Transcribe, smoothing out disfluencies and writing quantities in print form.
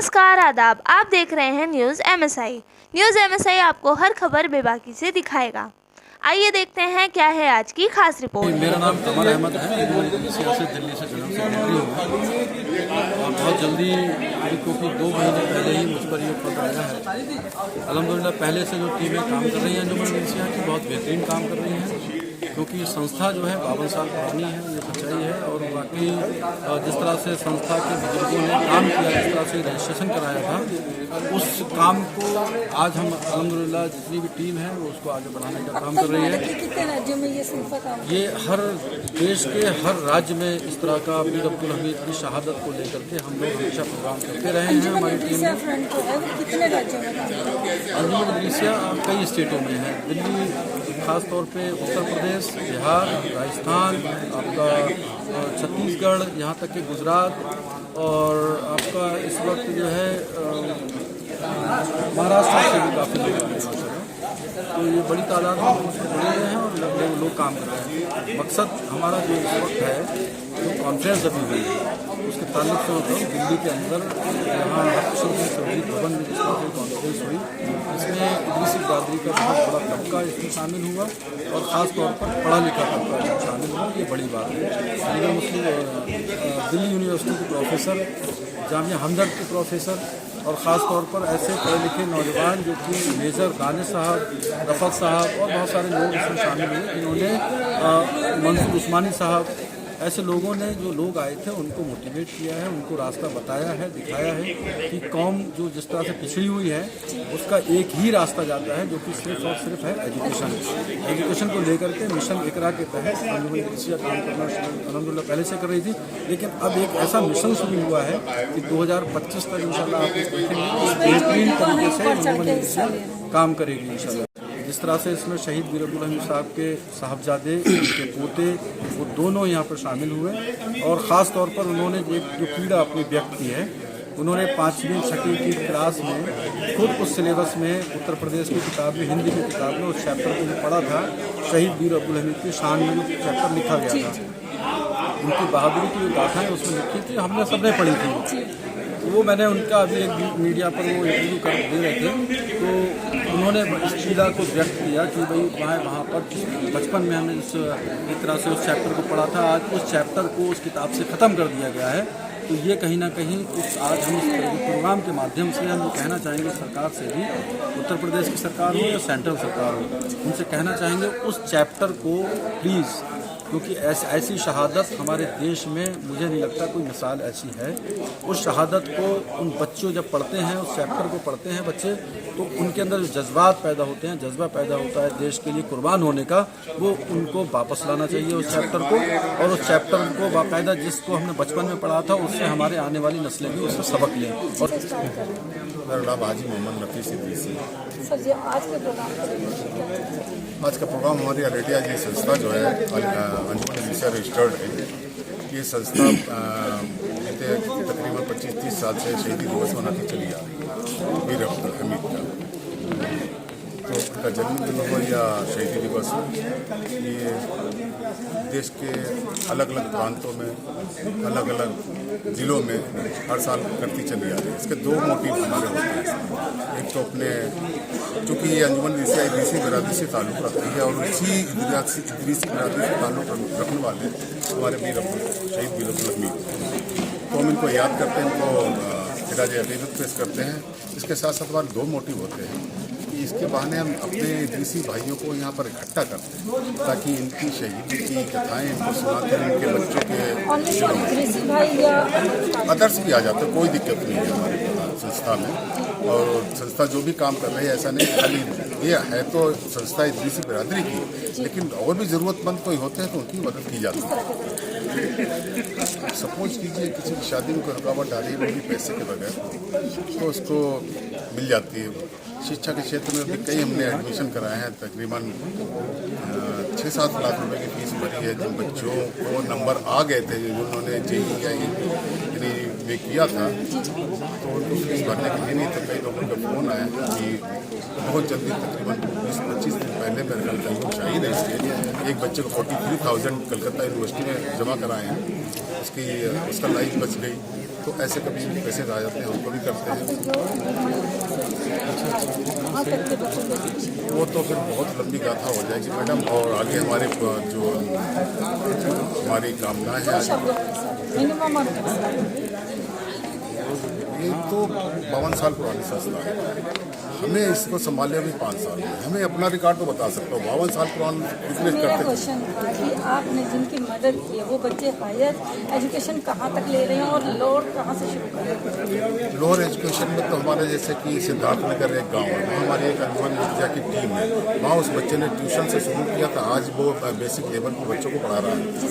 नमस्कार आदाब, आप देख रहे हैं न्यूज़ एमएसआई। न्यूज़ एमएसआई आपको हर खबर बेबाकी से दिखाएगा। आइए देखते हैं क्या है आज की खास रिपोर्ट। मेरा नाम कमर अहमद है। सियासत दिल्ली से जनरल सेक्रेटरी हूँ और बहुत जल्दी क्योंकि 2 महीने पहले ही मुझ पर ये पद आया है। अल्हम्दुलिल्लाह पहले से जो टीमें काम कर रही हैं अंजुमन मिल्सिया की बहुत बेहतरीन काम कर रही हैं, क्योंकि ये संस्था जो है 52 साल पुरानी है, ये सच्चाई है। और बाकी जिस तरह से संस्था के बुजुर्गों ने काम किया, जिस तरह से रजिस्ट्रेशन कराया था, उस काम को आज हम अल्हम्दुलिल्लाह जितनी भी टीम है वो उसको आगे बढ़ाने का काम कर रही है। कितने राज्यों में ये संस्था काम? ये हर देश के हर राज्य में इस तरह का मीर अब्दुल हमीद की शहादत को लेकर के हम लोग हमेशा प्रोग्राम करते रहे हैं। हमारी टीम में कितने राज्यों में काम? अंजुमन मिल्सिया कई स्टेटों में है। दिल्ली, खास तौर पे उत्तर प्रदेश, बिहार, राजस्थान, आपका छत्तीसगढ़, यहाँ तक कि गुजरात, और आपका इस वक्त जो है महाराष्ट्र से भी काफ़ी लोग आए हैं। तो ये बड़ी तादाद में लोग जुड़े हुए हैं और लोग काम कर रहे हैं। मकसद हमारा जो इस वक्त है, जो कॉन्फ्रेंस अभी हुई है उसके ताल्लुक से होता है दिल्ली के अंदर यहाँ संसदीय भवन में जिस तरह से कॉन्फ्रेंस हुई, इसमें इदरीसी बिरादरी का बहुत बड़ा तबका इसमें शामिल हुआ और ख़ास तौर पर पढ़ा लिखा तबका इसमें शामिल हुआ। ये बड़ी बात है। अलीगढ़ मुस्लिम दिल्ली यूनिवर्सिटी के प्रोफेसर, जामिया हमदर्द के प्रोफेसर और ख़ास तौर पर ऐसे पढ़े लिखे नौजवान जो कि मेजर दानिश साहब, रफ़त साहब और बहुत सारे लोग इसमें शामिल हुए, जिन्होंने मंसूर उस्मानी साहब, ऐसे लोगों ने जो लोग आए थे उनको मोटिवेट किया है, उनको रास्ता बताया है, दिखाया है कि कौम जो जिस तरह से पिछड़ी हुई है उसका एक ही रास्ता जाता है, जो कि सिर्फ और सिर्फ है एजुकेशन। एजुकेशन को लेकर के मिशन इकरा के तहत अंजुमन मिल्सिया काम करना अल्हम्दुलिल्लाह पहले से कर रही थी, लेकिन अब एक ऐसा मिशन शुरू हुआ है कि 2025 तक इंशाल्लाह आप देखेंगे बेहतरीन तरीके से अंजुमन मिल्सिया काम करेगी इंशाल्लाह। जिस तरह से इसमें शहीद मीर अब्दुल हमीद साहब के साहबजादे, उनके पोते, वो दोनों यहाँ पर शामिल हुए और ख़ास तौर पर उन्होंने एक जो पीड़ा अपनी व्यक्त की है, उन्होंने 5वीं 6वीं की क्लास में खुद उस सिलेबस में उत्तर प्रदेश की किताब में, हिंदी की किताब में उस चैप्टर को जो पढ़ा था, शहीद मीर अब्दुल हमीद की शान में जो चैप्टर लिखा गया था, उनकी बहादुरी की जो गाथाएँ उसमें लिखी थी, हमने सबने पढ़ी थी। वो मैंने उनका अभी एक मीडिया पर वो इंटरव्यू कर दे रहे थे, तो उन्होंने इस पीड़ा को व्यक्त किया कि भाई वहाँ पर बचपन में हमने एक तरह से उस चैप्टर को पढ़ा था, आज उस चैप्टर को उस किताब से ख़त्म कर दिया गया है। तो ये कहीं ना कहीं उस आज हम इस प्रोग्राम के माध्यम से हम कहना चाहेंगे सरकार से भी, उत्तर प्रदेश की सरकार हो या सेंट्रल सरकार हो, उनसे कहना चाहेंगे उस चैप्टर को प्लीज़, क्योंकि ऐसी शहादत हमारे देश में मुझे नहीं लगता कोई मिसाल ऐसी है। उस शहादत को उन बच्चों जब पढ़ते हैं, उस चैप्टर को पढ़ते हैं बच्चे, तो उनके अंदर जो जज्बात पैदा होते हैं, जज्बा पैदा होता है देश के लिए कुर्बान होने का, वो उनको वापस लाना चाहिए उस चैप्टर को, और उस चैप्टर को बाकायदा जिसको हमने बचपन में पढ़ा था उससे हमारे आने वाली नस्लें भी उससे सबक लें। और मेरा नाम हाजी मोहम्मद नफीस इदरीसी। आज का प्रोग्राम हमारी अरेटिया जी संस्था जो है अंजुमन मिल्सिया रजिस्टर्ड है। ये संस्था बीते तकरीबन 25-30 साल से शहीदी दिवस मनाती चली आ रही है मीर अब्दुल हमीद का। तो उनका जन्मदिन हो या शहीदी दिवस हो, ये देश के अलग अलग प्रांतों में, अलग अलग ज़िलों में हर साल करती चली आ रही है। इसके 2 मोटिव हमारे होते हैं। एक तो अपने, चूँकि ये अंजुमन मिल्सिया इदरीसी बिरादरी से ताल्लुक़ रखती है और उसी इदरीसी बिरादरी से ताल्लुक़ रखने वाले हमारे शहीद मीर अब्दुल हमीद, तो हम इनको याद करते हैं, इनको खिराज अक़ीदत पेश करते हैं। इसके साथ साथ हमारे 2 मोटिव होते हैं कि इसके बहाने हम अपने इदरीसी भाइयों को यहाँ पर इकट्ठा करते हैं ताकि इनकी शहीदी की कथाएँ इनको सुनाते हैं, इनके बच्चों के अदर्स भी आ जाते हैं, कोई दिक्कत नहीं है हमारे संस्था में। और संस्था जो भी काम कर रही है, ऐसा नहीं खाली ये है तो संस्था इदरीसी बिरादरी की, लेकिन और भी ज़रूरतमंद कोई होते हैं तो उनकी मदद की जाती है। सपोज कीजिए किसी की शादी में कोई रुकावट डाली होगी पैसे के बगैर, तो उसको मिल जाती है। शिक्षा के क्षेत्र में भी कई हमने एडमिशन कराए हैं, तकरीबन 6-7 लाख रुपए की फीस भरी है। जिन बच्चों को नंबर आ गए थे, जिन्होंने जेईई या में किया था, तो उनको फीस भरने के लिए नहीं, तो कई लोगों का फ़ोन आया कि बहुत जल्दी तकरीबन 20-25 दिन पहले मेरे ख्याल तंजुम शाहिद है इसके, एक बच्चे को 43,000 कलकत्ता यूनिवर्सिटी में जमा कराए हैं, उसका लाइफ बच गई। तो ऐसे कभी पैसे आ जाते हैं, हमको भी करते हैं। वो तो फिर बहुत लंबी गाथा हो जाएगी मैडम, और आगे हमारे जो हमारी कामनाएं हैं, ये तो 52 साल पुरानी संस्था है। हमें इसको संभाले अभी 5 साल हुए। हमें अपना रिकॉर्ड तो बता सकता हूँ, 52 साल पुराना बिजनेस मेरा करते क्वेश्चन था कि आपने जिनकी मदद की है वो बच्चे हायर एजुकेशन कहाँ तक ले रहे हैं और लोअर कहाँ से शुरू कर रहे हैं? लोअर एजुकेशन में तो हमारे जैसे कि सिद्धार्थ नगर एक गांव है, वहाँ हमारी एक अंजुमन विद्या की टीम है, वहाँ उस बच्चे ने ट्यूशन से शुरू किया था, आज वो बेसिक लेवल पर बच्चों को पढ़ा रहा है।